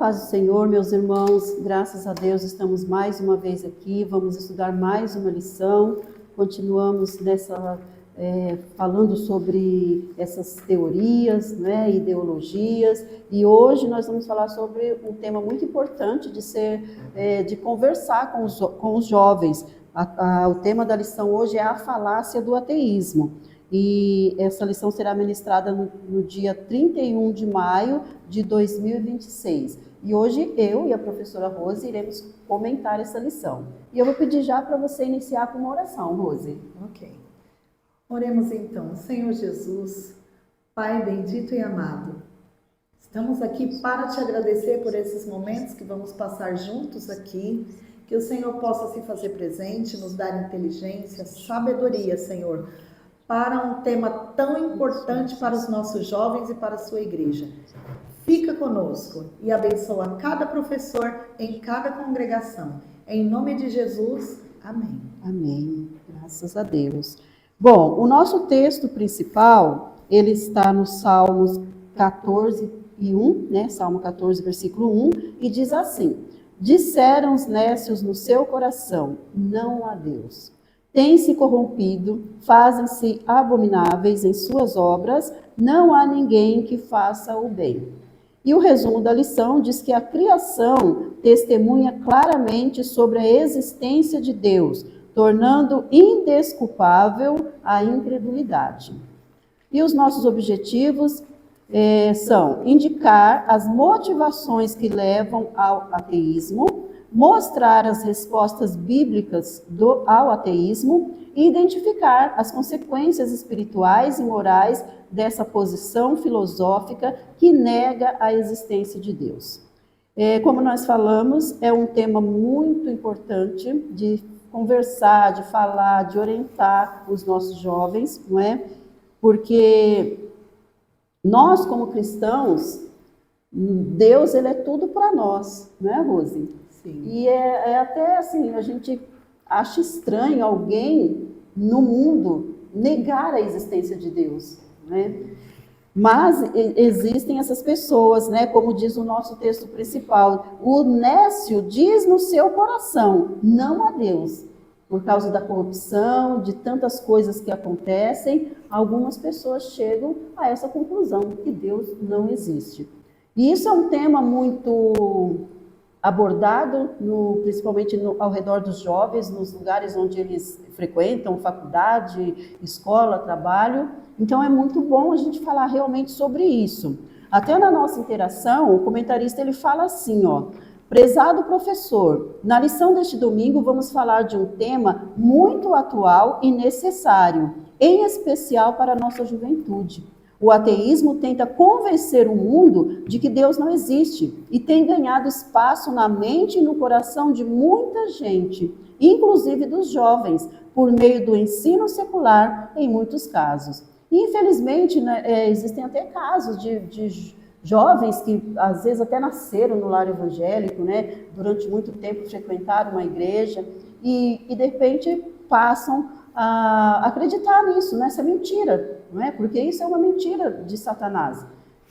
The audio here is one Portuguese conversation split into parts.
paz do Senhor, meus irmãos, graças a Deus estamos mais uma vez aqui, vamos estudar mais uma lição, continuamos falando sobre essas teorias, né, ideologias, e hoje nós vamos falar sobre um tema muito importante de conversar com os jovens. O tema da lição hoje é a falácia do ateísmo. E essa lição será ministrada no dia 31 de maio de 2026. E hoje eu e a professora Rose iremos comentar essa lição. E eu vou pedir já para você iniciar com uma oração, Rose. Ok. Oremos então. Senhor Jesus, Pai bendito e amado, estamos aqui para te agradecer por esses momentos que vamos passar juntos aqui, que o Senhor possa se fazer presente, nos dar inteligência, sabedoria, Senhor, para um tema tão importante para os nossos jovens e para a sua igreja. Fica conosco e abençoa cada professor em cada congregação. Em nome de Jesus, amém. Amém, graças a Deus. Bom, o nosso texto principal, ele está no Salmos 14 e 1, né? Salmo 14, versículo 1, e diz assim: disseram os nécios no seu coração, não há Deus. Têm-se corrompido, fazem-se abomináveis em suas obras, não há ninguém que faça o bem. E o resumo da lição diz que a criação testemunha claramente sobre a existência de Deus, tornando indesculpável a incredulidade. E os nossos objetivos são indicar as motivações que levam ao ateísmo, mostrar as respostas bíblicas ao ateísmo e identificar as consequências espirituais e morais dessa posição filosófica que nega a existência de Deus. Como nós falamos, é um tema muito importante de conversar, de falar, de orientar os nossos jovens, não é? Porque nós, como cristãos, Deus, ele é tudo para nós, não é, Rose? Sim. E é até assim, a gente acha estranho alguém no mundo negar a existência de Deus, né? Mas existem essas pessoas, né? Como diz o nosso texto principal, o nécio diz no seu coração, não há Deus. Por causa da corrupção, de tantas coisas que acontecem, algumas pessoas chegam a essa conclusão, que Deus não existe. E isso é um tema muito abordado, principalmente ao redor dos jovens, nos lugares onde eles frequentam, faculdade, escola, trabalho. Então é muito bom a gente falar realmente sobre isso. Até na nossa interação, o comentarista ele fala assim, ó: prezado professor, na lição deste domingo vamos falar de um tema muito atual e necessário, em especial para a nossa juventude. O ateísmo tenta convencer o mundo de que Deus não existe e tem ganhado espaço na mente e no coração de muita gente, inclusive dos jovens, por meio do ensino secular em muitos casos. E, infelizmente, né, existem até casos de jovens que às vezes até nasceram no lar evangélico, né, durante muito tempo frequentaram uma igreja e de repente passam a acreditar nisso, nessa mentira, não é? Porque isso é uma mentira de Satanás.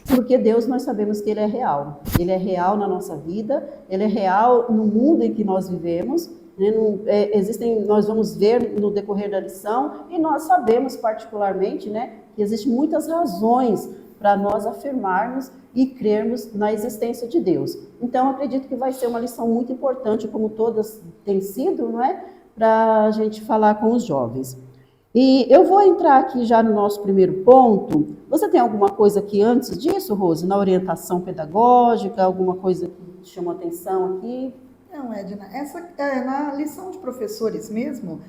Porque Deus, nós sabemos que Ele é real. Ele é real na nossa vida, Ele é real no mundo em que nós vivemos. Né? Nós vamos ver no decorrer da lição, e nós sabemos particularmente, né, que existem muitas razões para nós afirmarmos e crermos na existência de Deus. Então, acredito que vai ser uma lição muito importante, como todas têm sido, não é? Para a gente falar com os jovens. E eu vou entrar aqui já no nosso primeiro ponto. Você tem alguma coisa aqui antes disso, Rose? Na orientação pedagógica, alguma coisa que te chamou a atenção aqui? Não, Edna, na lição de professores mesmo,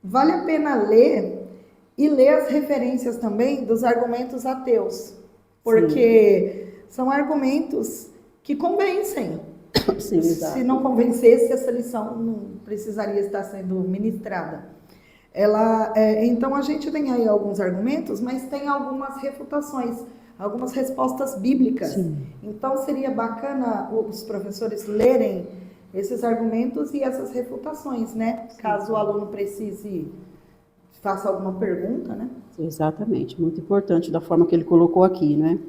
vale a pena ler e ler as referências também dos argumentos ateus, porque são argumentos que convencem. Sim, exato. Se não convencesse, essa lição não precisaria estar sendo ministrada. Então a gente tem aí alguns argumentos, mas tem algumas refutações, algumas respostas bíblicas. Sim. Então seria bacana os professores lerem esses argumentos e essas refutações, né? Sim. Caso o aluno faça alguma pergunta, né? Exatamente, muito importante da forma que ele colocou aqui, né?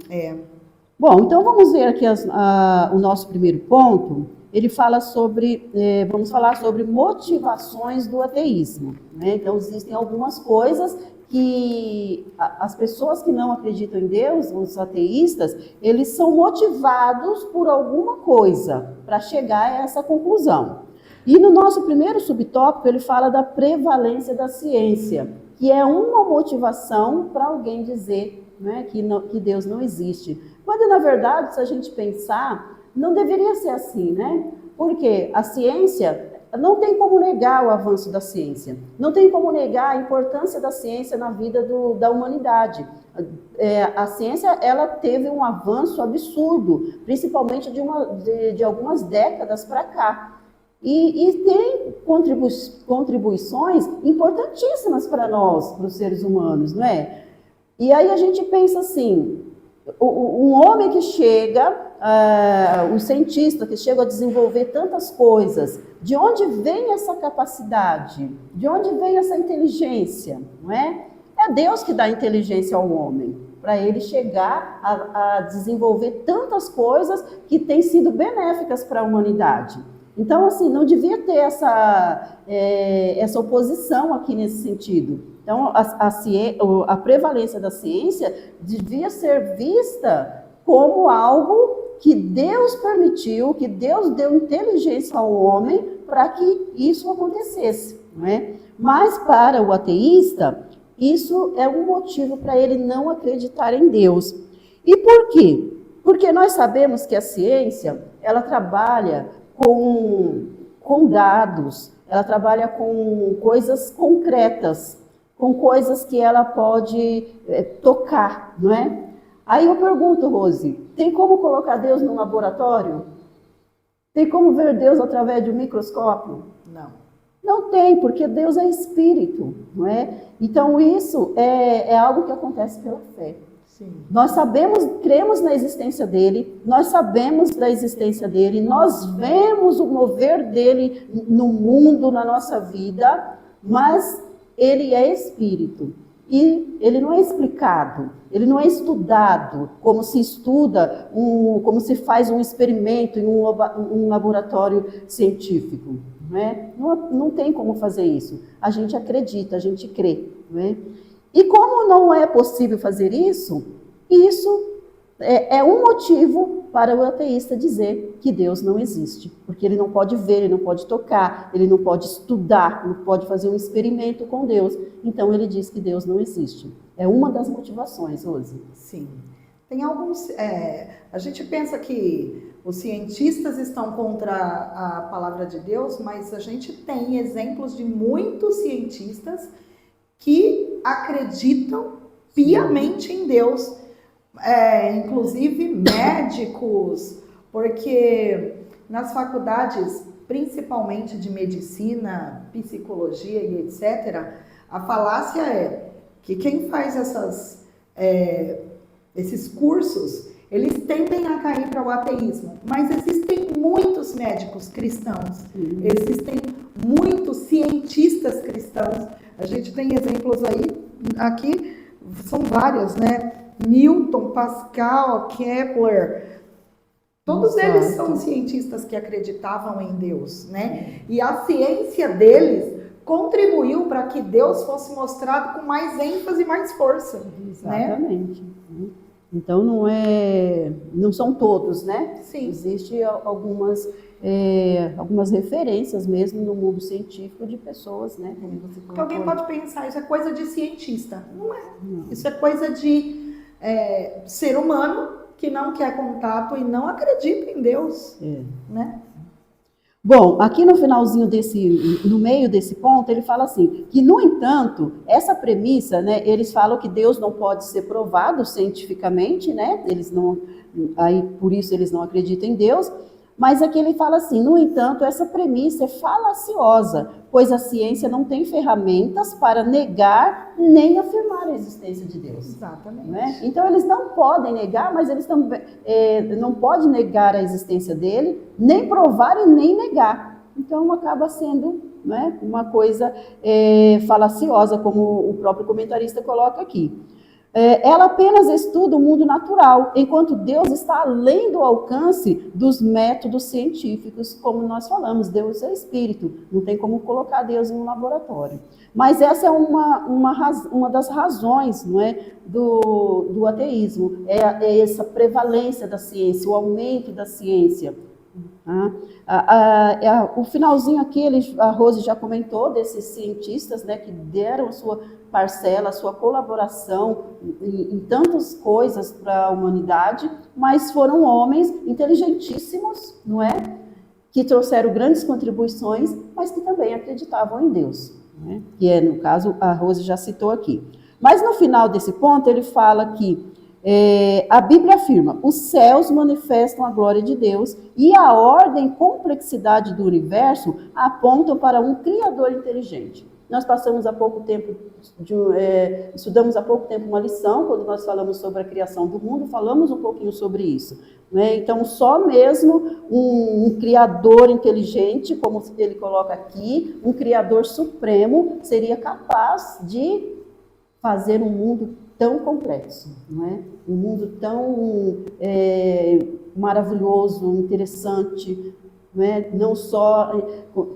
Bom, então vamos ver aqui o nosso primeiro ponto. Ele fala sobre, vamos falar sobre motivações do ateísmo, né? Então existem algumas coisas que as pessoas que não acreditam em Deus, os ateístas, eles são motivados por alguma coisa para chegar a essa conclusão. E no nosso primeiro subtópico ele fala da prevalência da ciência, que é uma motivação para alguém dizer, né, que Deus não existe. Quando, na verdade, se a gente pensar, não deveria ser assim, né? Porque a ciência, não tem como negar o avanço da ciência, não tem como negar a importância da ciência na vida da humanidade. A ciência, ela teve um avanço absurdo, principalmente de algumas décadas para cá. E tem contribuições importantíssimas para nós, para os seres humanos, não é? E aí a gente pensa assim, um homem que chega, um cientista que chega a desenvolver tantas coisas, de onde vem essa capacidade? De onde vem essa inteligência? Não é? É Deus que dá inteligência ao homem, para ele chegar a desenvolver tantas coisas que têm sido benéficas para a humanidade. Então, assim, não devia ter essa oposição aqui nesse sentido. Então, a prevalência da ciência devia ser vista como algo que Deus permitiu, que Deus deu inteligência ao homem para que isso acontecesse, não é? Mas para o ateísta, isso é um motivo para ele não acreditar em Deus. E por quê? Porque nós sabemos que a ciência, ela trabalha com dados, ela trabalha com coisas concretas, com coisas que ela pode tocar, não é? Aí eu pergunto, Rose, tem como colocar Deus num laboratório? Tem como ver Deus através de um microscópio? Não. Não tem, porque Deus é espírito, não é? Então isso é algo que acontece pela fé. Sim. Nós cremos na existência dele, nós sabemos da existência dele, nós vemos o mover dele no mundo, na nossa vida, mas ele é espírito. E ele não é explicado, ele não é estudado, como se estuda, como se faz um experimento em um laboratório científico. Não é? Não tem como fazer isso. A gente acredita, a gente crê. Não é? E como não é possível fazer isso, isso é um motivo para o ateísta dizer que Deus não existe. Porque ele não pode ver, ele não pode tocar, ele não pode estudar, não pode fazer um experimento com Deus. Então ele diz que Deus não existe. É uma das motivações, Rose. Sim. Tem alguns... a gente pensa que os cientistas estão contra a palavra de Deus, mas a gente tem exemplos de muitos cientistas que acreditam piamente em Deus, inclusive médicos, porque nas faculdades, principalmente de medicina, psicologia e etc., a falácia é que quem faz esses cursos, eles tendem a cair para o ateísmo, mas existem muitos médicos cristãos, existem muitos cientistas cristãos. A gente tem exemplos aqui são vários, né? Newton, Pascal, Kepler, todos eles são cientistas que acreditavam em Deus, né? E a ciência deles contribuiu para que Deus fosse mostrado com mais ênfase e mais força. Exatamente. Né? Então não são todos, né? Sim. Existem algumas referências mesmo no mundo científico de pessoas, né? Como você colocou. Alguém pode pensar, isso é coisa de cientista. Não é. Não. Isso é coisa de ser humano que não quer contato e não acredita em Deus, né? Bom, aqui no finalzinho no meio desse ponto, ele fala assim, que no entanto, essa premissa, né, eles falam que Deus não pode ser provado cientificamente, né, por isso eles não acreditam em Deus, mas aqui ele fala assim, no entanto, essa premissa é falaciosa, pois a ciência não tem ferramentas para negar nem afirmar a existência de Deus. Exatamente. Né? Então eles não podem negar, mas eles também não podem negar a existência dele, nem provar e nem negar. Então acaba sendo, né, uma coisa falaciosa, como o próprio comentarista coloca aqui. ela apenas estuda o mundo natural, enquanto Deus está além do alcance dos métodos científicos, como nós falamos, Deus é espírito, não tem como colocar Deus em um laboratório. Mas essa é uma das razões, não é, do ateísmo, é essa prevalência da ciência, o aumento da ciência. O finalzinho aqui, a Rose já comentou desses cientistas, né, que deram a sua parcela, a sua colaboração em tantas coisas para a humanidade, mas foram homens inteligentíssimos, não é? Que trouxeram grandes contribuições, mas que também acreditavam em Deus, né? Que é, no caso, a Rose já citou aqui. Mas no final desse ponto, ele fala que a Bíblia afirma: os céus manifestam a glória de Deus e a ordem e complexidade do universo apontam para um Criador inteligente. Nós passamos há pouco tempo, estudamos há pouco tempo uma lição, quando nós falamos sobre a criação do mundo, falamos um pouquinho sobre isso, né? Então, só mesmo um Criador inteligente, como ele coloca aqui, um Criador supremo, seria capaz de fazer um mundo tão complexo, não é? Um mundo tão maravilhoso, interessante, não é? Não só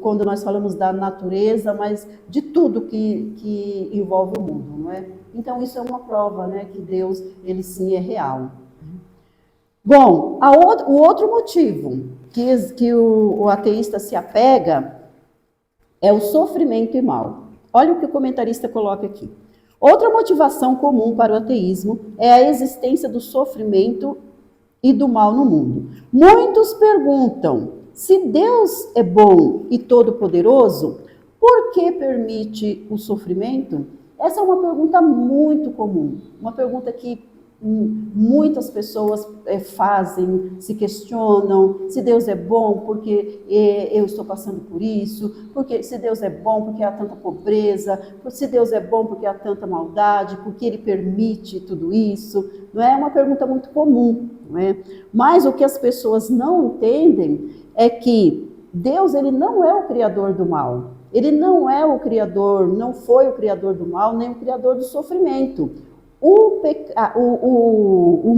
quando nós falamos da natureza, mas de tudo que envolve o mundo, não é? Então isso é uma prova, né, que Deus, ele sim é real. Bom, o outro motivo que o ateísta se apega é o sofrimento e mal. Olha o que o comentarista coloca aqui. Outra motivação comum para o ateísmo é a existência do sofrimento e do mal no mundo. Muitos perguntam: se Deus é bom e todo-poderoso, por que permite o sofrimento? Essa é uma pergunta muito comum, uma pergunta que muitas pessoas fazem, se questionam: se Deus é bom, porque eu estou passando por isso, porque se Deus é bom, porque há tanta pobreza, se Deus é bom, porque há tanta maldade, porque Ele permite tudo isso. Não é uma pergunta muito comum, não é? Mas o que as pessoas não entendem é que Deus, ele não é o criador do mal. Ele não é o criador, não foi o criador do mal, nem o criador do sofrimento. O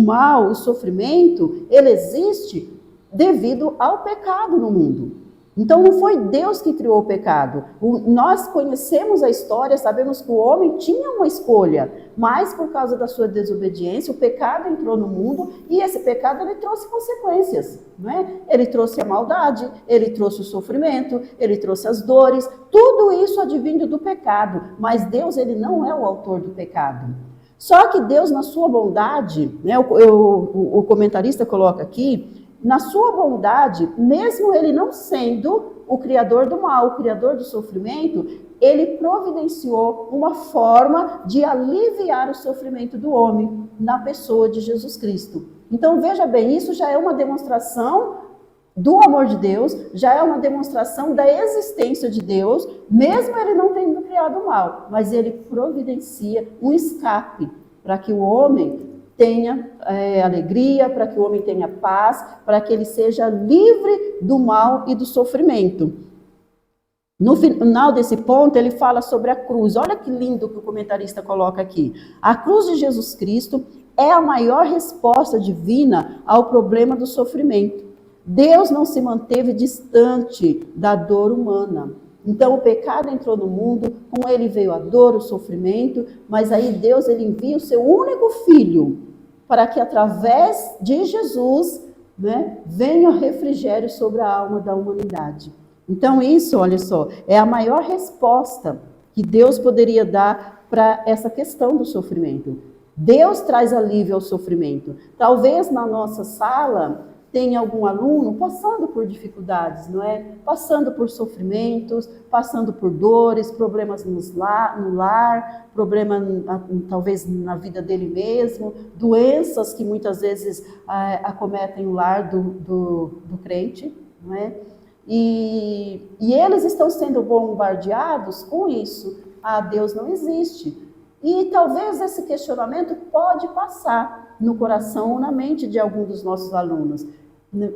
mal, o sofrimento, ele existe devido ao pecado no mundo. Então não foi Deus que criou o pecado. Nós conhecemos a história, sabemos que o homem tinha uma escolha, mas por causa da sua desobediência, o pecado entrou no mundo e esse pecado ele trouxe consequências, não é? Ele trouxe a maldade, ele trouxe o sofrimento, ele trouxe as dores, tudo isso advindo do pecado, mas Deus, ele não é o autor do pecado. Só que Deus, na sua bondade, né, o comentarista coloca aqui, na sua bondade, mesmo ele não sendo o criador do mal, o criador do sofrimento, ele providenciou uma forma de aliviar o sofrimento do homem na pessoa de Jesus Cristo. Então veja bem, isso já é uma demonstração do amor de Deus, já é uma demonstração da existência de Deus, mesmo ele não tendo criado o mal, mas ele providencia um escape para que o homem tenha alegria, para que o homem tenha paz, para que ele seja livre do mal e do sofrimento. No final desse ponto, ele fala sobre a cruz. Olha que lindo que o comentarista coloca aqui. A cruz de Jesus Cristo é a maior resposta divina ao problema do sofrimento. Deus não se manteve distante da dor humana. Então o pecado entrou no mundo, com ele veio a dor, o sofrimento, mas aí Deus, ele envia o seu único filho para que através de Jesus, né, venha refrigério sobre a alma da humanidade. Então isso, olha só, é a maior resposta que Deus poderia dar para essa questão do sofrimento. Deus traz alívio ao sofrimento. Talvez na nossa sala tenha algum aluno passando por dificuldades, não é? Passando por sofrimentos, passando por dores, problemas no lar, problema talvez na vida dele mesmo, doenças que muitas vezes acometem o lar do crente, não é? E eles estão sendo bombardeados com isso. Ah, Deus não existe. E talvez esse questionamento pode passar no coração ou na mente de algum dos nossos alunos.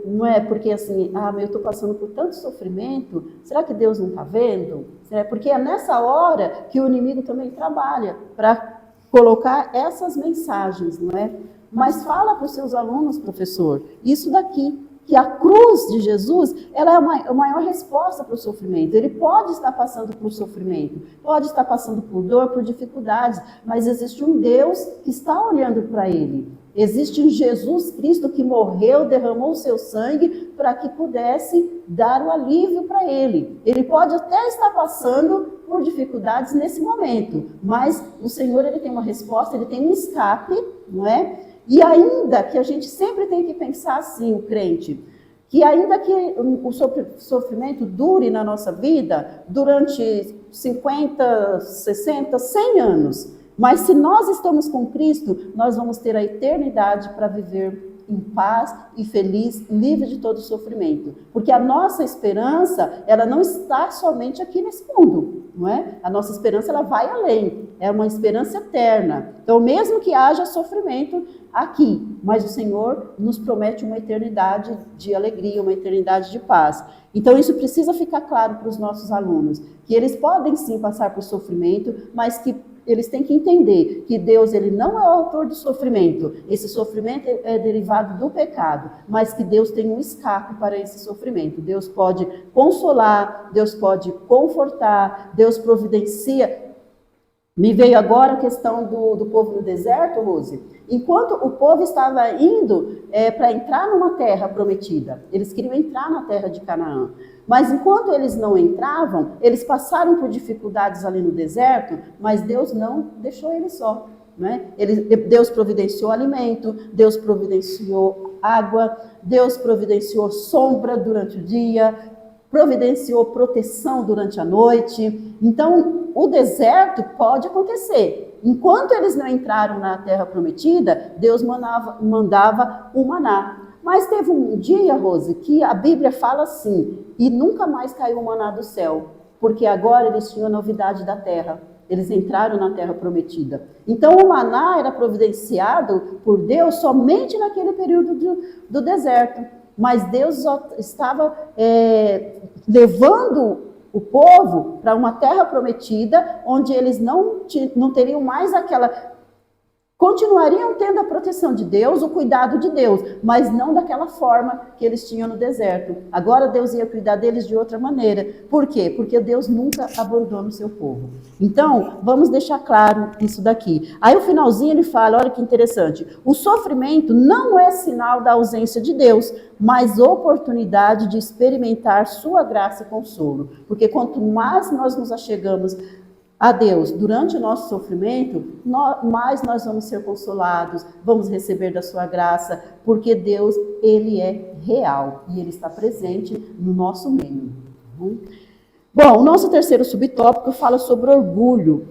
Não é porque assim, eu estou passando por tanto sofrimento, será que Deus não está vendo? Porque é nessa hora que o inimigo também trabalha para colocar essas mensagens, não é? Mas fala para os seus alunos, professor, isso daqui, que a cruz de Jesus, ela é a maior resposta para o sofrimento. Ele pode estar passando por sofrimento, pode estar passando por dor, por dificuldades, mas existe um Deus que está olhando para ele. Existe um Jesus Cristo que morreu, derramou o seu sangue para que pudesse dar o alívio para ele. Ele pode até estar passando por dificuldades nesse momento, mas o Senhor, ele tem uma resposta, ele tem um escape, não é? E ainda que a gente sempre tem que pensar assim, o crente, que ainda que o sofrimento dure na nossa vida durante 50, 60, 100 anos, mas se nós estamos com Cristo, nós vamos ter a eternidade para viver em paz e feliz, livre de todo sofrimento. Porque a nossa esperança, ela não está somente aqui nesse mundo, não é? A nossa esperança, ela vai além, é uma esperança eterna. Então, mesmo que haja sofrimento aqui, mas o Senhor nos promete uma eternidade de alegria, uma eternidade de paz. Então, isso precisa ficar claro para os nossos alunos, que eles podem sim passar por sofrimento, mas que eles têm que entender que Deus, ele não é o autor do sofrimento. Esse sofrimento é derivado do pecado, mas que Deus tem um escape para esse sofrimento. Deus pode consolar, Deus pode confortar, Deus providencia. Me veio agora a questão do povo no deserto, Rose. Enquanto o povo estava indo para entrar numa terra prometida, eles queriam entrar na terra de Canaã. Mas enquanto eles não entravam, eles passaram por dificuldades ali no deserto, mas Deus não deixou eles só. Né? Deus providenciou alimento, Deus providenciou água, Deus providenciou sombra durante o dia, providenciou proteção durante a noite. Então, o deserto pode acontecer. Enquanto eles não entraram na terra prometida, Deus mandava o maná. Mas teve um dia, Rose, que a Bíblia fala assim, e nunca mais caiu o maná do céu, porque agora eles tinham a novidade da terra. Eles entraram na terra prometida. Então, o maná era providenciado por Deus somente naquele período do deserto. Mas Deus estava levando o povo para uma terra prometida, onde eles não teriam mais aquela... Continuariam tendo a proteção de Deus, o cuidado de Deus, mas não daquela forma que eles tinham no deserto. Agora Deus ia cuidar deles de outra maneira. Por quê? Porque Deus nunca abandona o seu povo. Então, vamos deixar claro isso daqui. Aí o finalzinho ele fala, olha que interessante, o sofrimento não é sinal da ausência de Deus, mas oportunidade de experimentar sua graça e consolo. Porque quanto mais nós nos achegamos a Deus durante o nosso sofrimento, mais nós vamos ser consolados, vamos receber da sua graça, porque Deus, ele é real e ele está presente no nosso meio. Bom, o nosso terceiro subtópico fala sobre orgulho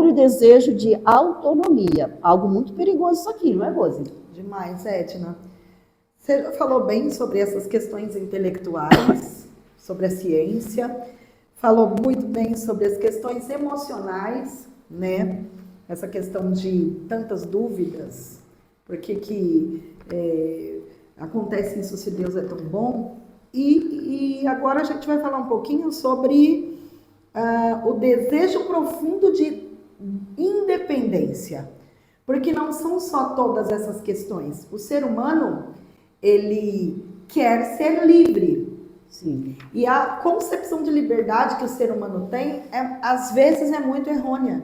e desejo de autonomia. Algo muito perigoso isso aqui, não é, Rose? Demais, Edna. Você falou bem sobre essas questões intelectuais, sobre a ciência. Falou muito bem sobre as questões emocionais, né? Essa questão de tantas dúvidas, por que acontece isso se Deus é tão bom? E agora a gente vai falar um pouquinho sobre o desejo profundo de independência, porque não são só todas essas questões. O ser humano, ele quer ser livre. Sim. E a concepção de liberdade que o ser humano tem, às vezes, é muito errônea,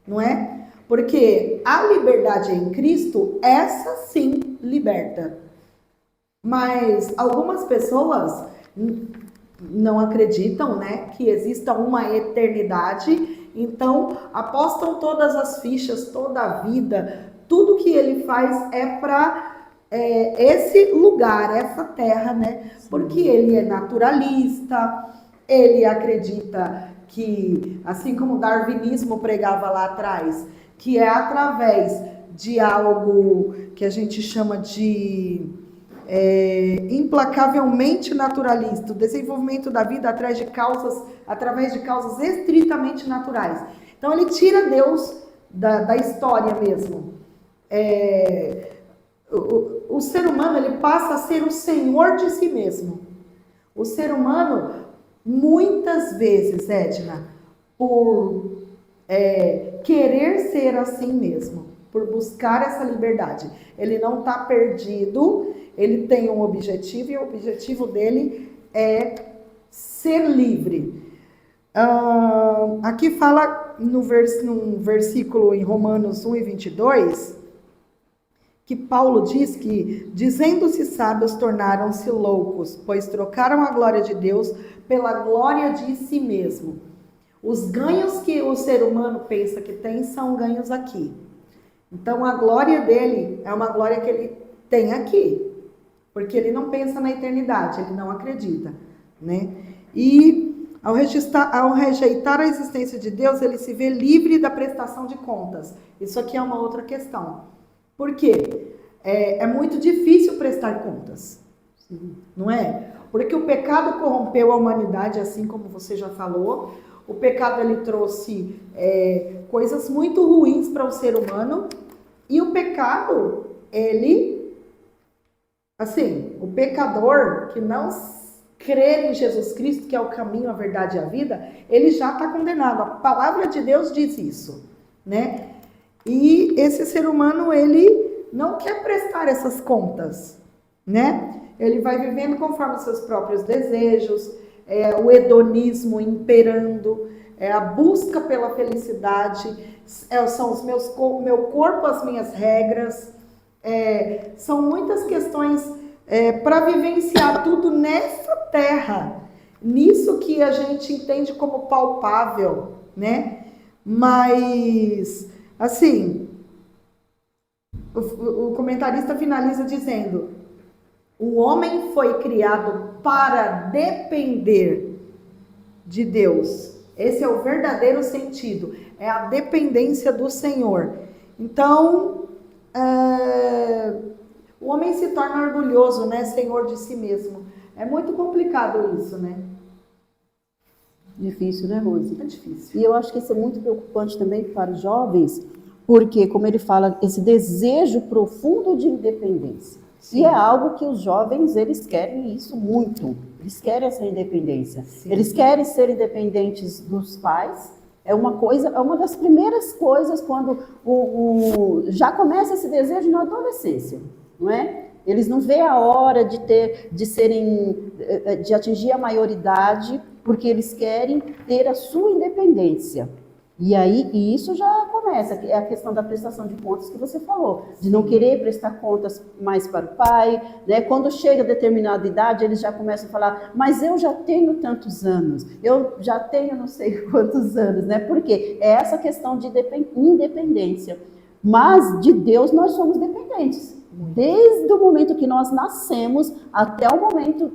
não é? Porque a liberdade em Cristo, essa sim liberta. Mas algumas pessoas não acreditam, né, que exista uma eternidade, então apostam todas as fichas, toda a vida, tudo que ele faz é para esse lugar, essa terra, né? Porque ele é naturalista, ele acredita que, assim como o darwinismo pregava lá atrás, que é através de algo que a gente chama de implacavelmente naturalista, o desenvolvimento da vida através de causas estritamente naturais. Então ele tira Deus da história mesmo. O ser humano, ele passa a ser o senhor de si mesmo. O ser humano, muitas vezes, Edna, por querer ser assim mesmo, por buscar essa liberdade. Ele não está perdido, ele tem um objetivo e o objetivo dele é ser livre. Aqui fala num versículo em Romanos 1:22, que Paulo diz que, dizendo-se sábios, tornaram-se loucos, pois trocaram a glória de Deus pela glória de si mesmo. Os ganhos que o ser humano pensa que tem são ganhos aqui. Então a glória dele é uma glória que ele tem aqui, porque ele não pensa na eternidade, ele não acredita, né? E ao rejeitar a existência de Deus, ele se vê livre da prestação de contas. Isso aqui é uma outra questão. Por quê? É muito difícil prestar contas, não é? Porque o pecado corrompeu a humanidade, assim como você já falou. O pecado, ele trouxe coisas muito ruins para o ser humano. E o pecado, ele, assim, o pecador que não crer em Jesus Cristo, que é o caminho, a verdade e a vida, ele já está condenado. A palavra de Deus diz isso, né? E esse ser humano, ele não quer prestar essas contas, né? Ele vai vivendo conforme os seus próprios desejos, o hedonismo imperando, a busca pela felicidade, são o meu corpo, as minhas regras, são muitas questões para vivenciar tudo nessa terra, nisso que a gente entende como palpável, né? Mas, assim, o comentarista finaliza dizendo: o homem foi criado para depender de Deus. Esse é o verdadeiro sentido, é a dependência do Senhor. Então, o homem se torna orgulhoso, né? Senhor de si mesmo. É muito complicado isso, né? Difícil, né, Rose? É difícil. E eu acho que isso é muito preocupante também para os jovens, porque, como ele fala, esse desejo profundo de independência. Sim. E é algo que os jovens, eles querem isso muito. Eles querem essa independência. Sim. Eles querem ser independentes dos pais. É uma das primeiras coisas quando já começa esse desejo na adolescência, não é? Eles não veem a hora de atingir a maioridade, porque eles querem ter a sua independência. E isso já começa, é a questão da prestação de contas que você falou, de não querer prestar contas mais para o pai, né? Quando chega a determinada idade, eles já começam a falar, mas eu já tenho tantos anos, eu já tenho não sei quantos anos, né? Por quê? É essa questão de independência. Mas de Deus nós somos dependentes. Desde o momento que nós nascemos até o momento,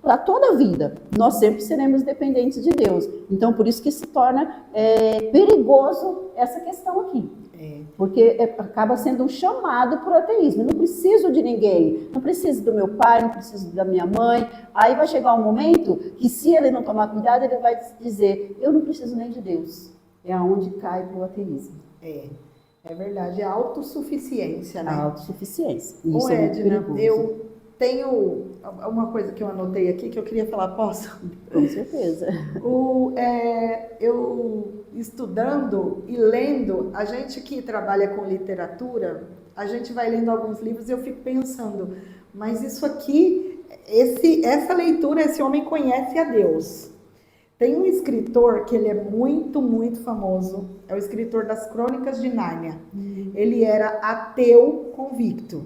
para toda a vida, nós sempre seremos dependentes de Deus. Então, por isso que se torna perigoso essa questão aqui. Porque acaba sendo um chamado para o ateísmo. Eu não preciso de ninguém, não preciso do meu pai, não preciso da minha mãe. Aí vai chegar um momento que, se ele não tomar cuidado, ele vai dizer, eu não preciso nem de Deus. É aonde cai para o ateísmo. É verdade, é a autossuficiência, né? A autossuficiência. Isso é muito Edna, perigoso. eu tenho uma coisa que eu anotei aqui que eu queria falar, posso? Com certeza. Eu estudando e lendo, a gente que trabalha com literatura, a gente vai lendo alguns livros e eu fico pensando, mas isso aqui, essa leitura, esse homem conhece a Deus. Tem um escritor que ele é muito, muito famoso, é o escritor das Crônicas de Nárnia. Ele era ateu convicto,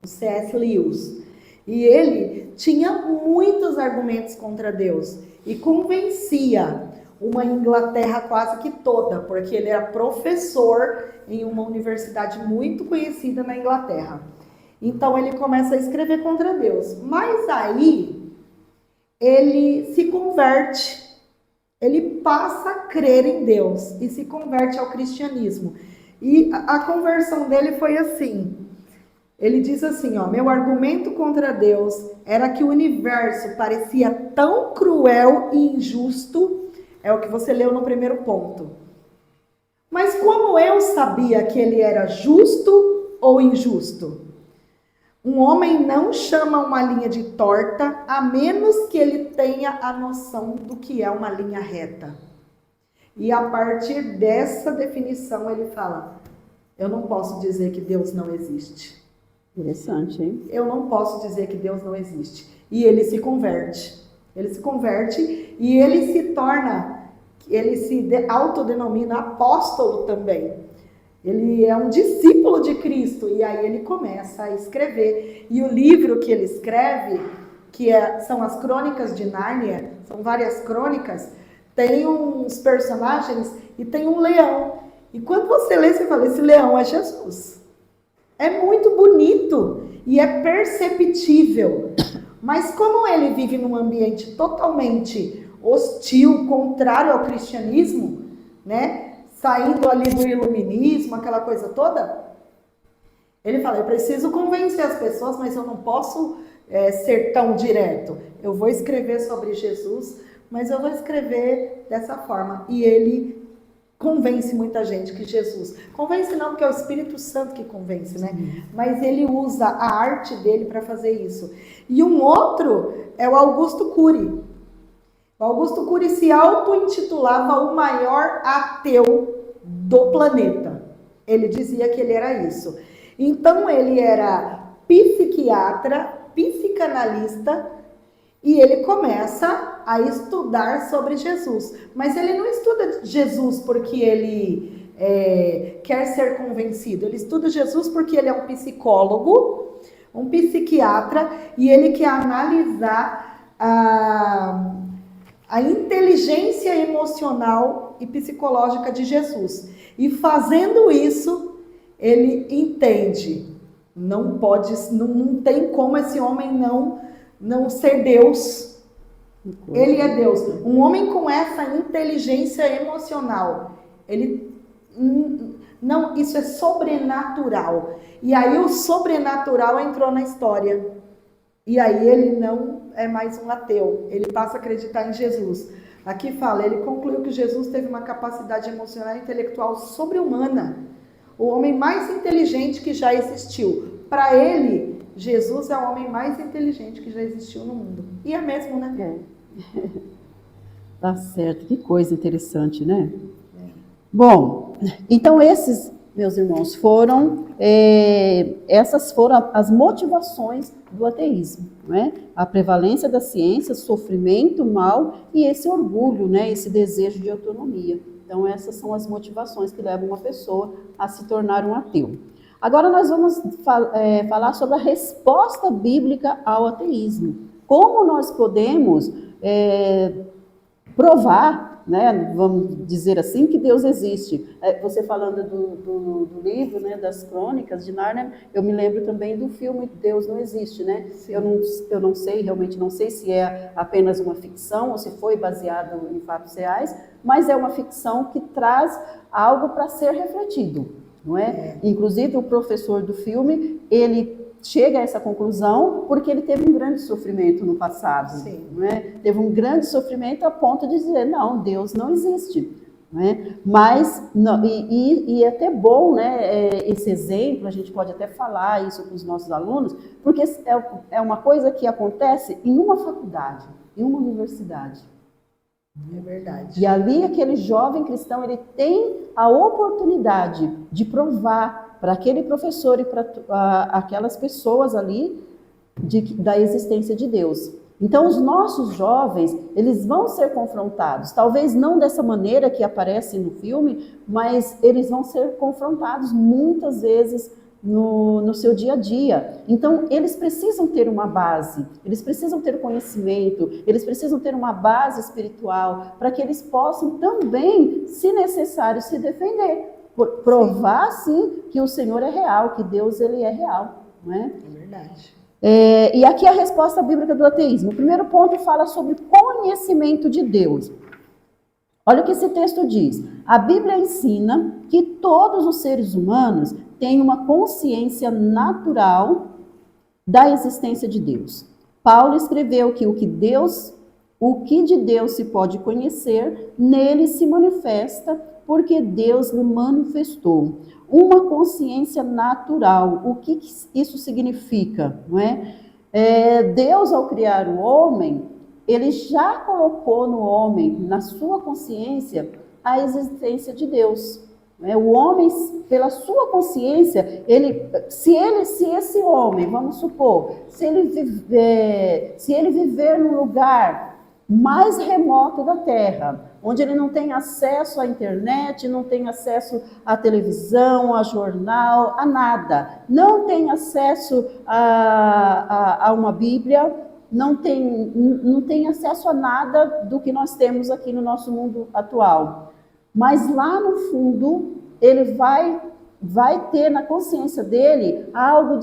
o C.S. Lewis. E ele tinha muitos argumentos contra Deus e convencia uma Inglaterra quase que toda, porque ele era professor em uma universidade muito conhecida na Inglaterra. Então ele começa a escrever contra Deus. Mas aí ele se converte, ele passa a crer em Deus e se converte ao cristianismo. E a conversão dele foi assim. Ele diz assim, meu argumento contra Deus era que o universo parecia tão cruel e injusto, é o que você leu no primeiro ponto. Mas como eu sabia que ele era justo ou injusto? Um homem não chama uma linha de torta a menos que ele tenha a noção do que é uma linha reta. E a partir dessa definição ele fala, eu não posso dizer que Deus não existe. Interessante, hein? Eu não posso dizer que Deus não existe. E ele se converte. Ele se converte e ele se torna, ele se autodenomina apóstolo também. Ele é um discípulo de Cristo e aí ele começa a escrever. E o livro que ele escreve, são as Crônicas de Nárnia, são várias crônicas, tem uns personagens e tem um leão. E quando você lê, você fala, esse leão é Jesus. É muito bonito e é perceptível. Mas como ele vive num ambiente totalmente hostil, contrário ao cristianismo, né? Saindo ali do iluminismo, aquela coisa toda, ele fala, eu preciso convencer as pessoas, mas eu não posso ser tão direto. Eu vou escrever sobre Jesus, mas eu vou escrever dessa forma. E ele convence muita gente que Jesus... Convence não, porque é o Espírito Santo que convence, né? Mas ele usa a arte dele para fazer isso. E um outro é o Augusto Cury. O Augusto Cury se auto-intitulava o maior ateu do planeta. Ele dizia que ele era isso. Então ele era psiquiatra, psicanalista, e ele começa a estudar sobre Jesus. Mas ele não estuda Jesus porque ele quer ser convencido. Ele estuda Jesus porque ele é um psicólogo, um psiquiatra, e ele quer analisar a inteligência emocional e psicológica de Jesus. E fazendo isso, ele entende. Não tem como esse homem não ser Deus. Ele é Deus. Um homem com essa inteligência emocional, isso é sobrenatural. E aí o sobrenatural entrou na história. E aí ele não é mais um ateu, ele passa a acreditar em Jesus. Aqui fala, ele concluiu que Jesus teve uma capacidade emocional e intelectual sobre-humana. O homem mais inteligente que já existiu. Para ele, Jesus é o homem mais inteligente que já existiu no mundo. E é mesmo, né? Tá certo, que coisa interessante, né? Bom, então esses, meus irmãos, essas foram as motivações do ateísmo, né? A prevalência da ciência, sofrimento, mal e esse orgulho, né? Esse desejo de autonomia. Então essas são as motivações que levam uma pessoa a se tornar um ateu. Agora nós vamos falar sobre a resposta bíblica ao ateísmo. Como nós podemos provar, né, vamos dizer assim, que Deus existe. Você falando do livro, né, das Crônicas de Nárnia, eu me lembro também do filme Deus Não Existe, né? Eu não sei, realmente não sei se é apenas uma ficção ou se foi baseado em fatos reais, mas é uma ficção que traz algo para ser refletido, não é? Inclusive o professor do filme, ele chega a essa conclusão porque ele teve um grande sofrimento no passado. Não é? Teve um grande sofrimento a ponto de dizer, não, Deus não existe. Não é? Mas, e é até bom, né, esse exemplo, a gente pode até falar isso com os nossos alunos, porque é uma coisa que acontece em uma faculdade, em uma universidade. É verdade. E ali aquele jovem cristão, ele tem a oportunidade de provar para aquele professor e para aquelas pessoas ali da existência de Deus. Então os nossos jovens, eles vão ser confrontados, talvez não dessa maneira que aparece no filme, mas eles vão ser confrontados muitas vezes no seu dia a dia. Então eles precisam ter uma base, eles precisam ter conhecimento, eles precisam ter uma base espiritual para que eles possam também, se necessário, se defender. Provar, sim, que o Senhor é real, que Deus ele é real. Não é? É verdade. E aqui a resposta bíblica do ateísmo. O primeiro ponto fala sobre conhecimento de Deus. Olha o que esse texto diz. A Bíblia ensina que todos os seres humanos têm uma consciência natural da existência de Deus. Paulo escreveu que o que de Deus se pode conhecer, nele se manifesta, porque Deus lhe manifestou. Uma consciência natural. O que isso significa? Não é? Deus, ao criar o homem, ele já colocou no homem, na sua consciência, a existência de Deus. O homem, pela sua consciência, se esse homem, vamos supor, se ele viver num lugar mais remoto da Terra, onde ele não tem acesso à internet, não tem acesso à televisão, a jornal, a nada, não tem acesso a uma Bíblia, não tem acesso a nada do que nós temos aqui no nosso mundo atual. Mas lá no fundo, ele vai ter na consciência dele algo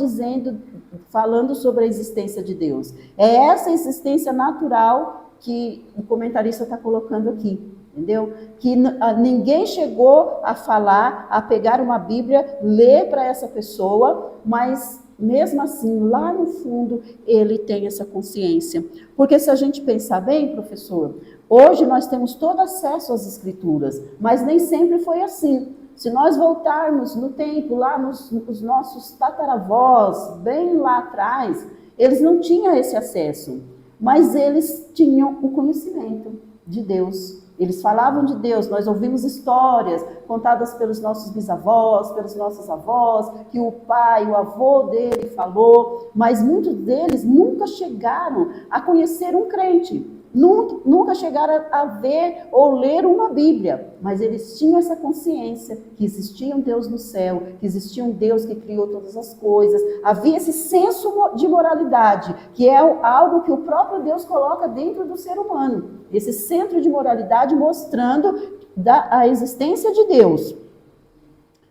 falando sobre a existência de Deus. É essa existência natural que o comentarista está colocando aqui, entendeu? Que ninguém chegou a falar, a pegar uma Bíblia, ler para essa pessoa, mas mesmo assim, lá no fundo, ele tem essa consciência. Porque se a gente pensar bem, professor, hoje nós temos todo acesso às Escrituras, mas nem sempre foi assim. Se nós voltarmos no tempo, lá nos nossos tataravós, bem lá atrás, eles não tinham esse acesso, mas eles tinham o conhecimento de Deus. Eles falavam de Deus, nós ouvimos histórias contadas pelos nossos bisavós, pelos nossos avós, que o pai, o avô dele falou, mas muitos deles nunca chegaram a conhecer um crente, nunca chegaram a ver ou ler uma Bíblia, mas eles tinham essa consciência que existia um Deus no céu, que existia um Deus que criou todas as coisas, havia esse senso de moralidade, que é algo que o próprio Deus coloca dentro do ser humano, esse centro de moralidade mostrando a existência de Deus.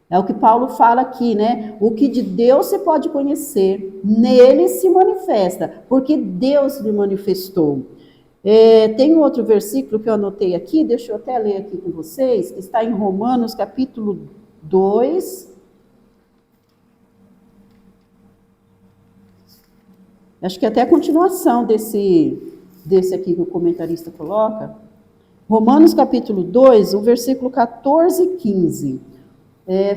É o que Paulo fala aqui, né? O que de Deus se pode conhecer, nele se manifesta, porque Deus lhe manifestou. Tem um outro versículo que eu anotei aqui, deixa eu até ler aqui com vocês, que está em Romanos capítulo 2. Acho que é até a continuação desse aqui que o comentarista coloca. Romanos capítulo 2, o versículo 14 e 15.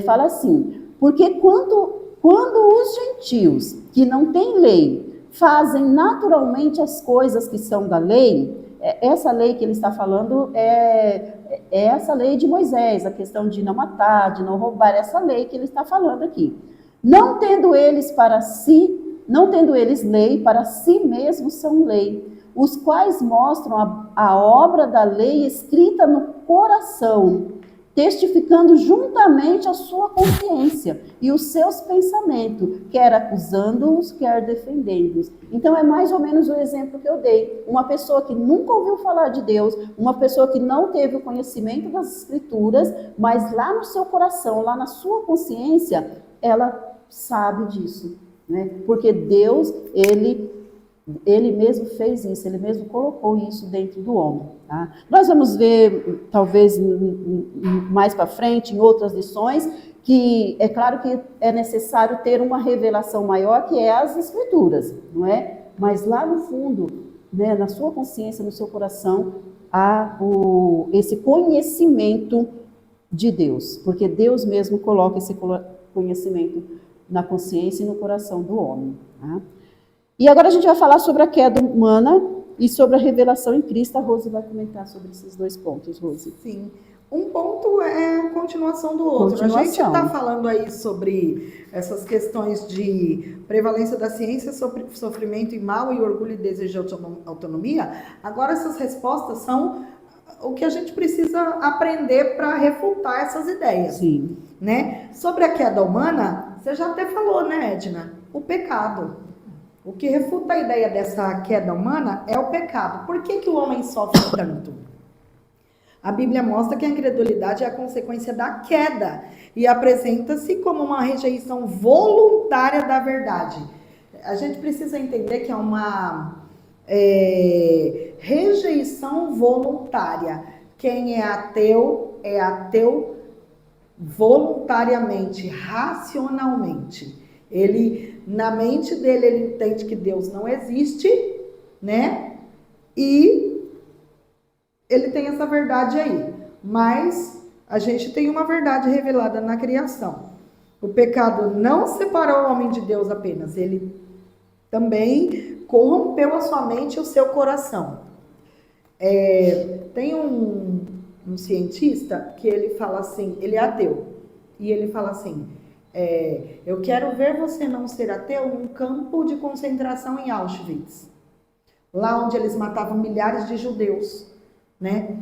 Fala assim: porque quando os gentios que não têm lei fazem naturalmente as coisas que são da lei, essa lei que ele está falando é essa lei de Moisés, a questão de não matar, de não roubar, essa lei que ele está falando aqui. Não tendo eles lei, para si mesmos são lei, os quais mostram a obra da lei escrita no coração, testificando juntamente a sua consciência e os seus pensamentos, quer acusando-os, quer defendendo-os. Então é mais ou menos o exemplo que eu dei. Uma pessoa que nunca ouviu falar de Deus, uma pessoa que não teve o conhecimento das Escrituras, mas lá no seu coração, lá na sua consciência, ela sabe disso, né? Porque Deus, ele mesmo fez isso, ele mesmo colocou isso dentro do homem. Tá? Nós vamos ver, talvez mais para frente, em outras lições, que é claro que é necessário ter uma revelação maior, que é as Escrituras, não é? Mas lá no fundo, né, na sua consciência, no seu coração, há esse conhecimento de Deus, porque Deus mesmo coloca esse conhecimento na consciência e no coração do homem. Tá? E agora a gente vai falar sobre a queda humana e sobre a revelação em Cristo. A Rose vai comentar sobre esses dois pontos, Rose. Sim. Um ponto é a continuação do outro. A gente está falando aí sobre essas questões de prevalência da ciência, sofrimento e mal e orgulho e desejo de autonomia. Agora essas respostas são o que a gente precisa aprender para refutar essas ideias. Sim. Né? Sobre a queda humana, você já até falou, né, Edna? O pecado. O que refuta a ideia dessa queda humana é o pecado. Por que o homem sofre tanto? A Bíblia mostra que a incredulidade é a consequência da queda e apresenta-se como uma rejeição voluntária da verdade. A gente precisa entender que é uma rejeição voluntária. Quem é ateu voluntariamente, racionalmente. Na mente dele, ele entende que Deus não existe, né? E ele tem essa verdade aí. Mas a gente tem uma verdade revelada na criação. O pecado não separou o homem de Deus apenas. Ele também corrompeu a sua mente e o seu coração. Tem um cientista, que ele fala assim, ele é ateu, e ele fala assim, eu quero ver você não ser ateu num campo de concentração em Auschwitz, lá onde eles matavam milhares de judeus, né?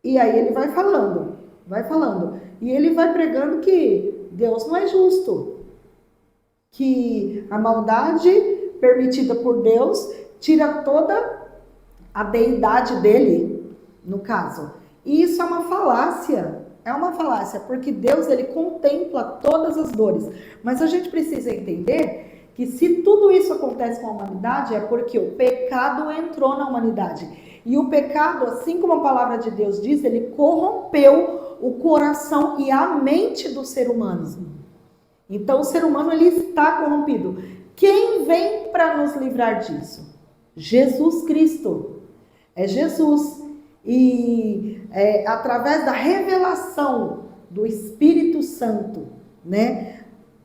E aí ele vai falando, e ele vai pregando que Deus não é justo, que a maldade permitida por Deus tira toda a deidade dele, no caso. E isso é uma falácia, porque Deus, ele contempla todas as dores. Mas a gente precisa entender que se tudo isso acontece com a humanidade, é porque o pecado entrou na humanidade. E o pecado, assim como a palavra de Deus diz, ele corrompeu o coração e a mente do ser humano. Então o ser humano, ele está corrompido. Quem vem para nos livrar disso? Jesus Cristo. É Jesus. E através da revelação do Espírito Santo, né?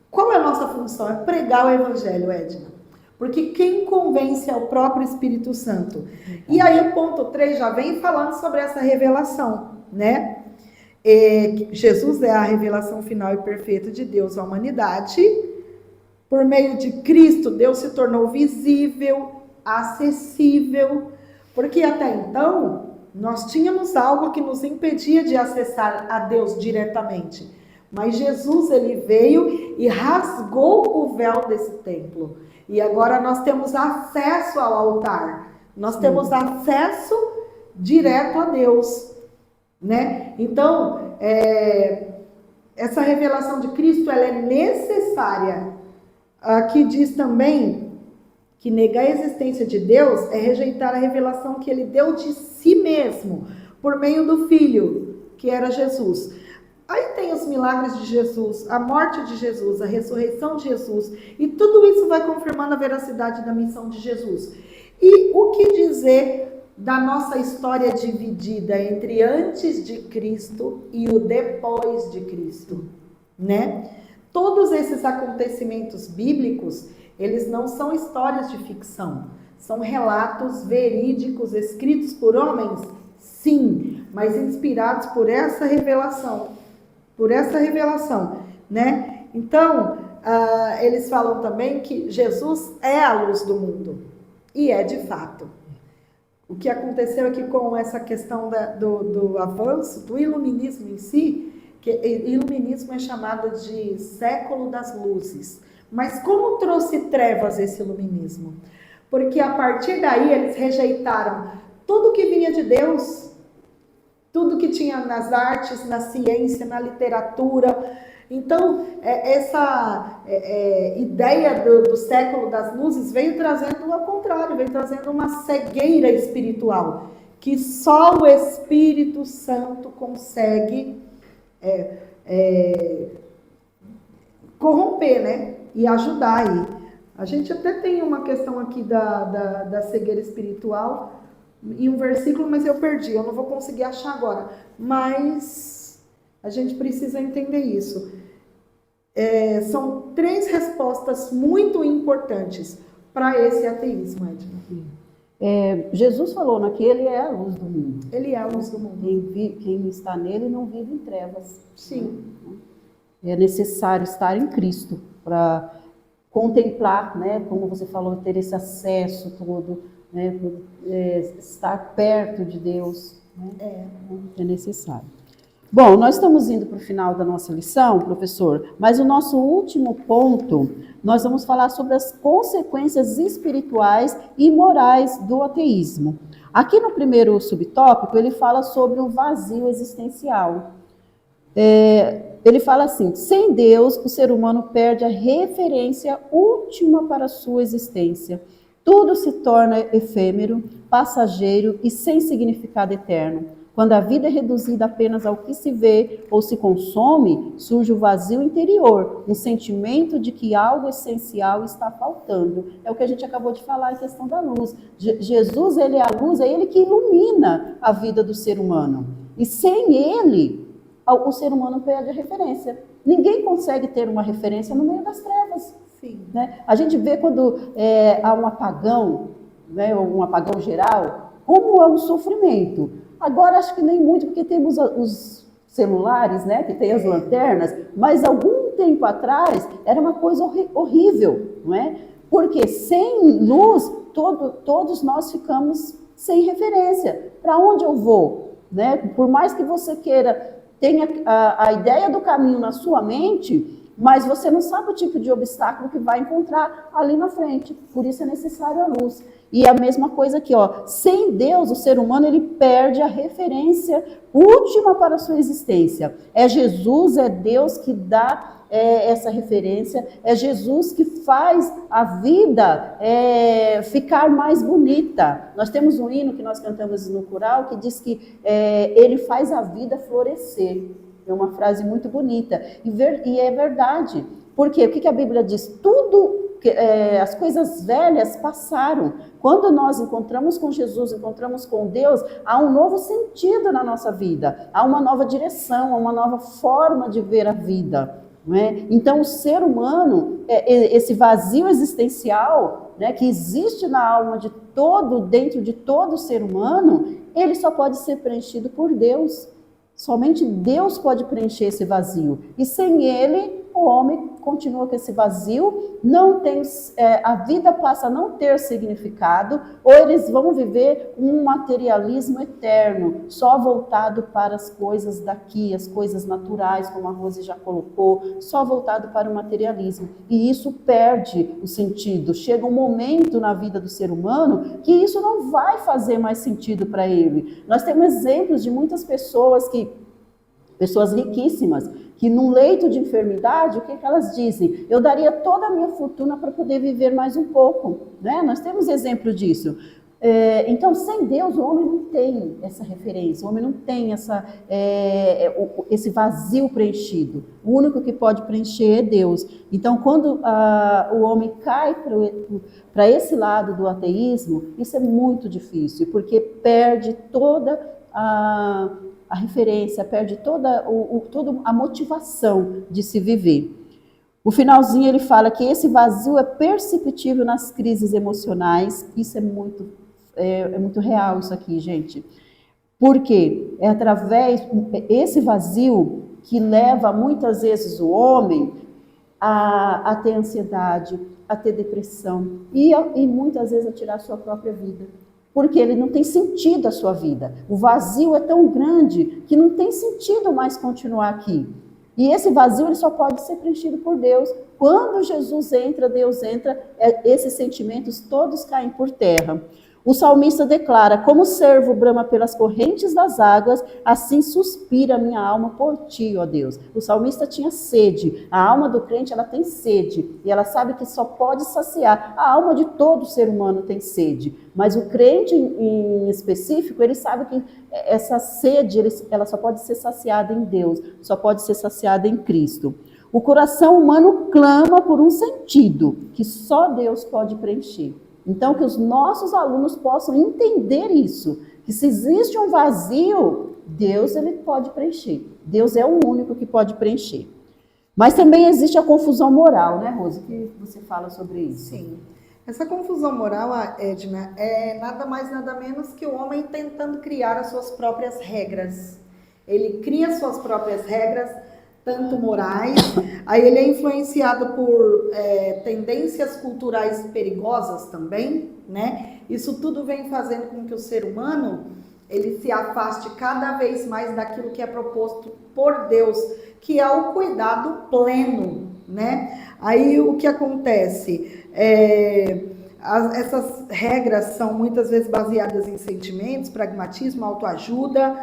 Qual é a nossa função? É pregar o Evangelho, Edna. Porque quem convence é o próprio Espírito Santo. E aí o ponto 3 já vem falando sobre essa revelação, né? Jesus é a revelação final e perfeita de Deus à humanidade. Por meio de Cristo, Deus se tornou visível, acessível, porque até então nós tínhamos algo que nos impedia de acessar a Deus diretamente. Mas Jesus, ele veio e rasgou o véu desse templo. E agora nós temos acesso ao altar. Nós temos acesso direto a Deus, né? Então, essa revelação de Cristo, ela é necessária. Aqui diz também que negar a existência de Deus é rejeitar a revelação que ele deu de si mesmo, por meio do Filho, que era Jesus. Aí tem os milagres de Jesus, a morte de Jesus, a ressurreição de Jesus, e tudo isso vai confirmando a veracidade da missão de Jesus. E o que dizer da nossa história dividida entre antes de Cristo e o depois de Cristo, né? Todos esses acontecimentos bíblicos, eles não são histórias de ficção, são relatos verídicos escritos por homens, sim, mas inspirados por essa revelação, né? Então, eles falam também que Jesus é a luz do mundo, e é de fato. O que aconteceu aqui com essa questão do avanço, do iluminismo em si, que iluminismo é chamado de século das luzes. Mas como trouxe trevas esse iluminismo? Porque a partir daí eles rejeitaram tudo que vinha de Deus, tudo que tinha nas artes, na ciência, na literatura. Então, essa ideia do século das luzes veio trazendo ao contrário, veio trazendo uma cegueira espiritual, que só o Espírito Santo consegue corromper, né? E ajudar aí. A gente até tem uma questão aqui da cegueira espiritual, em um versículo, mas eu perdi, eu não vou conseguir achar agora. Mas a gente precisa entender isso. São 3 respostas muito importantes para esse ateísmo, Edna. Jesus falou que ele é a luz do mundo. Ele é a luz do mundo. Quem está nele não vive em trevas. Sim. É necessário estar em Cristo para contemplar, né, como você falou, ter esse acesso todo, né, estar perto de Deus, né, é necessário. Bom, nós estamos indo para o final da nossa lição, professor, mas o nosso último ponto, nós vamos falar sobre as consequências espirituais e morais do ateísmo. Aqui no primeiro subtópico, ele fala sobre o vazio existencial. Ele fala assim: sem Deus, o ser humano perde a referência última para a sua existência. Tudo se torna efêmero, passageiro e sem significado eterno. Quando a vida é reduzida apenas ao que se vê ou se consome, surge o vazio interior, um sentimento de que algo essencial está faltando. É o que a gente acabou de falar em questão da luz. Jesus, ele é a luz, é ele que ilumina a vida do ser humano. E sem ele, o ser humano perde a referência. Ninguém consegue ter uma referência no meio das trevas. Sim. Né? A gente vê quando há um apagão, né, um apagão geral, como é um sofrimento. Agora acho que nem muito, porque temos os celulares, né, que tem as lanternas, mas algum tempo atrás era uma coisa horrível, não é? Porque sem luz, todos nós ficamos sem referência. Para onde eu vou? Né? Por mais que você queira, tenha a ideia do caminho na sua mente, mas você não sabe o tipo de obstáculo que vai encontrar ali na frente. Por isso é necessário a luz. E a mesma coisa aqui, ó, sem Deus, o ser humano ele perde a referência última para a sua existência. É Jesus, é Deus que dá essa referência, é Jesus que faz a vida ficar mais bonita. Nós temos um hino que nós cantamos no coral que diz que ele faz a vida florescer. É uma frase muito bonita. E é verdade. Porque o que a Bíblia diz? As coisas velhas passaram. Quando nós encontramos com Jesus, encontramos com Deus, há um novo sentido na nossa vida. Há uma nova direção, há uma nova forma de ver a vida. Não é? Então, o ser humano, esse vazio existencial, né, que existe na alma de todo, dentro de todo ser humano, ele só pode ser preenchido por Deus. Somente Deus pode preencher esse vazio. E sem ele, o homem continua com esse vazio, não tem, a vida passa a não ter significado, ou eles vão viver um materialismo eterno, só voltado para as coisas daqui, as coisas naturais, como a Rose já colocou, só voltado para o materialismo. E isso perde o sentido. Chega um momento na vida do ser humano que isso não vai fazer mais sentido para ele. Nós temos exemplos de muitas pessoas riquíssimas, que num leito de enfermidade, o que elas dizem? Eu daria toda a minha fortuna para poder viver mais um pouco. Né? Nós temos exemplo disso. Então, sem Deus, o homem não tem essa referência, o homem não tem esse vazio preenchido. O único que pode preencher é Deus. Então, quando o homem cai para esse lado do ateísmo, isso é muito difícil, porque perde toda a referência, perde toda a motivação de se viver. O finalzinho ele fala que esse vazio é perceptível nas crises emocionais. Isso é muito real isso aqui, gente. Porque é através esse vazio que leva muitas vezes o homem a ter ansiedade, a ter depressão e muitas vezes a tirar a sua própria vida. Porque ele não tem sentido a sua vida. O vazio é tão grande que não tem sentido mais continuar aqui. E esse vazio ele só pode ser preenchido por Deus. Quando Jesus entra, Deus entra, esses sentimentos todos caem por terra. O salmista declara, como o servo brama pelas correntes das águas, assim suspira a minha alma por ti, ó Deus. O salmista tinha sede, a alma do crente ela tem sede, e ela sabe que só pode saciar. A alma de todo ser humano tem sede, mas o crente em específico, ele sabe que essa sede, ela só pode ser saciada em Deus, só pode ser saciada em Cristo. O coração humano clama por um sentido que só Deus pode preencher. Então, que os nossos alunos possam entender isso, que se existe um vazio, Deus ele pode preencher. Deus é o único que pode preencher. Mas também existe a confusão moral, né, Rose? O que você fala sobre isso? Sim. Essa confusão moral, Edna, é nada mais, nada menos que o homem tentando criar as suas próprias regras. Ele cria suas próprias regras, tanto morais, aí ele é influenciado por tendências culturais perigosas também, né? Isso tudo vem fazendo com que o ser humano, ele se afaste cada vez mais daquilo que é proposto por Deus, que é o cuidado pleno, né? Aí o que acontece? Essas regras são muitas vezes baseadas em sentimentos, pragmatismo, autoajuda,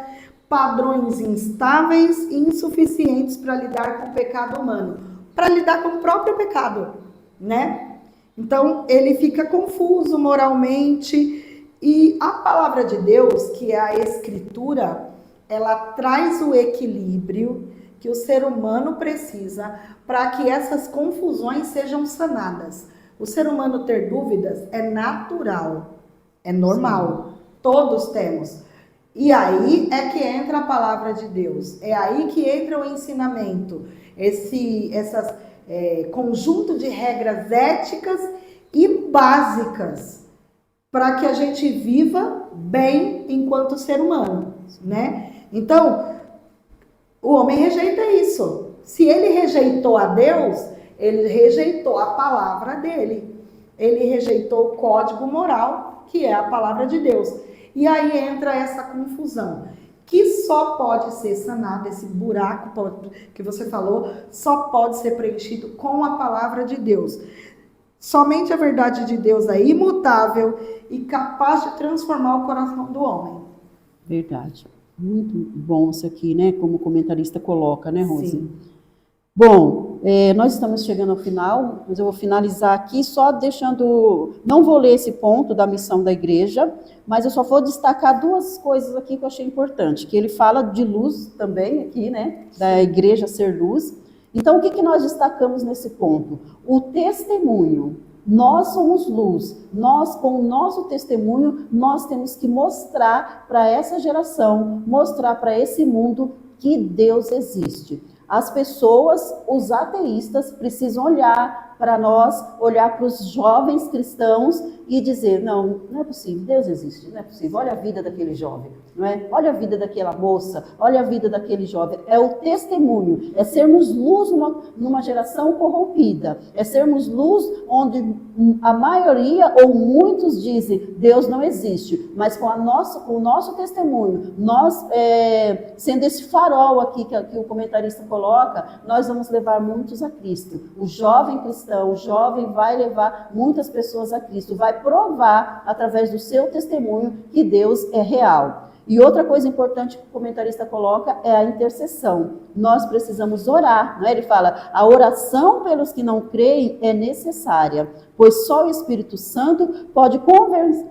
padrões instáveis e insuficientes para lidar com o pecado humano, para lidar com o próprio pecado, né? Então, ele fica confuso moralmente e a palavra de Deus, que é a Escritura, ela traz o equilíbrio que o ser humano precisa para que essas confusões sejam sanadas. O ser humano ter dúvidas é natural, é normal, todos temos. E aí é que entra a palavra de Deus, é aí que entra o ensinamento, esse conjunto de regras éticas e básicas para que a gente viva bem enquanto ser humano. né? Então, o homem rejeita isso. Se ele rejeitou a Deus, ele rejeitou a palavra dele. Ele rejeitou o código moral, que é a palavra de Deus. E aí entra essa confusão, que só pode ser sanado, esse buraco que você falou, só pode ser preenchido com a palavra de Deus. Somente a verdade de Deus é imutável e capaz de transformar o coração do homem. Verdade. Muito bom isso aqui, né? Como o comentarista coloca, né, Rose? Sim. Bom, nós estamos chegando ao final, mas eu vou finalizar aqui só deixando... Não vou ler esse ponto da missão da igreja, mas eu só vou destacar duas coisas aqui que eu achei importante, que ele fala de luz também aqui, né? Da igreja ser luz. Então, o que nós destacamos nesse ponto? O testemunho. Nós somos luz. Nós, com o nosso testemunho, nós temos que mostrar para essa geração, mostrar para esse mundo que Deus existe. As pessoas, os ateístas, precisam olhar para nós, olhar para os jovens cristãos e dizer, não é possível, Deus existe, não é possível, olha a vida daquele jovem, não é? Olha a vida daquela moça, olha a vida daquele jovem. É o testemunho, é sermos luz numa geração corrompida, é sermos luz onde a maioria ou muitos dizem, Deus não existe, mas com o nosso testemunho, nós sendo esse farol aqui que o comentarista coloca, nós vamos levar muitos a Cristo. O jovem cristão, o jovem vai levar muitas pessoas a Cristo, vai provar através do seu testemunho que Deus é real. E outra coisa importante que o comentarista coloca é a intercessão. Nós precisamos orar, não é? Ele fala, a oração pelos que não creem é necessária, pois só o Espírito Santo pode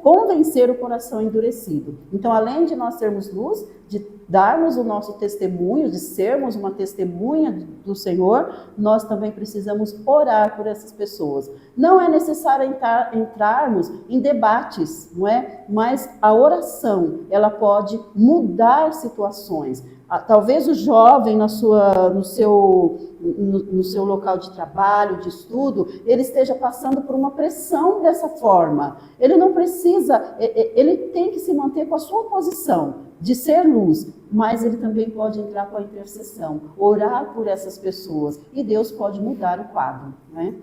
convencer o coração endurecido. Então, além de nós sermos luz, de darmos o nosso testemunho, de sermos uma testemunha do Senhor, nós também precisamos orar por essas pessoas. Não é necessário entrarmos em debates, não é? Mas a oração, ela pode mudar situações. Talvez o jovem no seu local de trabalho, de estudo, ele esteja passando por uma pressão dessa forma. Ele não precisa, ele tem que se manter com a sua posição de ser luz, mas ele também pode entrar com a intercessão, orar por essas pessoas, e Deus pode mudar o quadro, né?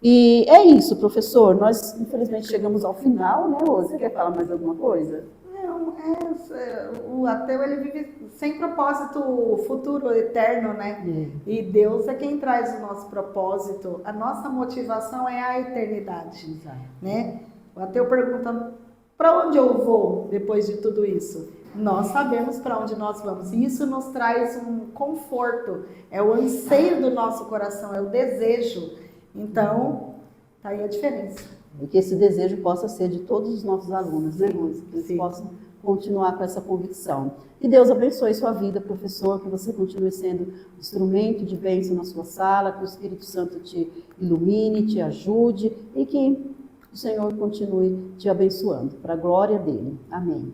E é isso, professor, nós infelizmente chegamos ao final, né, Rose? Você quer falar mais alguma coisa? O ateu, ele vive sem propósito futuro, eterno, né? E Deus é quem traz o nosso propósito. A nossa motivação é a eternidade. Exato. Né? O ateu pergunta, para onde eu vou depois de tudo isso? Nós sabemos para onde nós vamos. E isso nos traz um conforto. É o anseio do nosso coração, é o desejo. Então, tá aí a diferença. E que esse desejo possa ser de todos os nossos alunos, né, Rose? Que eles possam continuar com essa convicção. Que Deus abençoe sua vida, professor, que você continue sendo instrumento de bênção na sua sala, que o Espírito Santo te ilumine, te ajude e que o Senhor continue te abençoando, para a glória dele. Amém.